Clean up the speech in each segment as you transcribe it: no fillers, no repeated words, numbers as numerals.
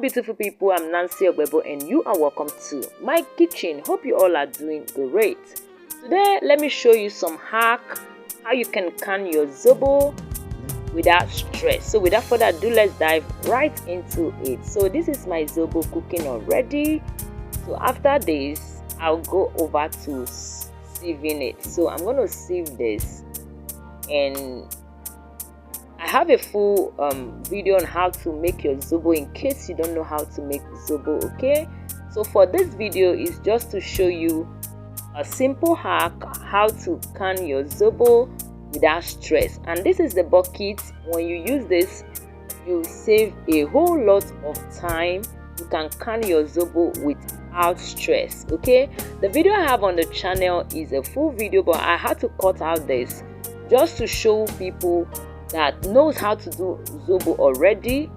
beautiful people, I'm Nancy Obebo and you are welcome to my kitchen. Hope you all are doing great. Today let me show you some hack how you can can your zobo without stress. So without further ado, let's dive right into it. So this is my zobo cooking already. So after this I'll go over to sieving it. So I'm going to sieve this, and I have a full video on how to make your zobo in case you don't know how to make zobo. Okay, so for this video is just to show you a simple hack how to can your zobo without stress. And this is the bucket. When you use this, you save a whole lot of time. You can can your zobo without stress. Okay, the video I have on the channel is a full video, but I had to cut out this just to show people that knows how to do zobo already.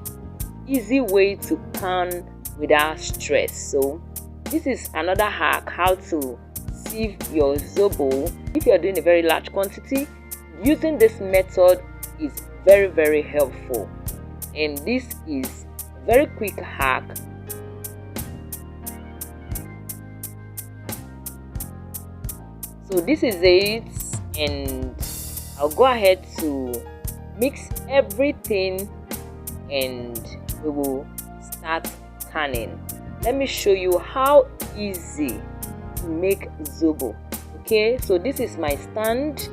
Easy way to can without stress. So this is another hack how to sieve your zobo. If you're doing a very large quantity, using this method is very helpful, and this is a very quick hack. So this is it, and I'll go ahead to mix everything and we will start canning. Let me show you how easy to make zobo. Okay, so this is my stand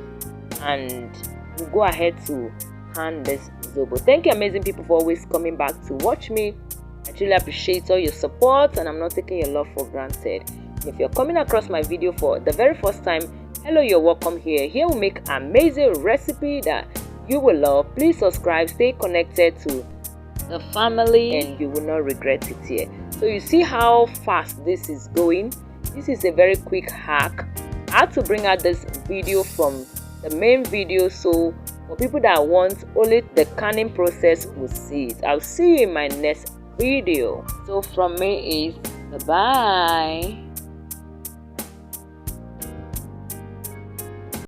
and we'll go ahead to can this zobo. Thank you amazing people for always coming back to watch me. I truly appreciate all your support and I'm not taking your love for granted. If you're coming across my video for the very first time, hello, you're welcome here. Here we make amazing recipe that you will love. Please subscribe, stay connected to the family, and you will not regret it here. So you see how fast this is going. This is a very quick hack. I had to bring out this video from the main video, so for people that want only the canning process will see it. I'll see you in my next video. So from me is bye bye.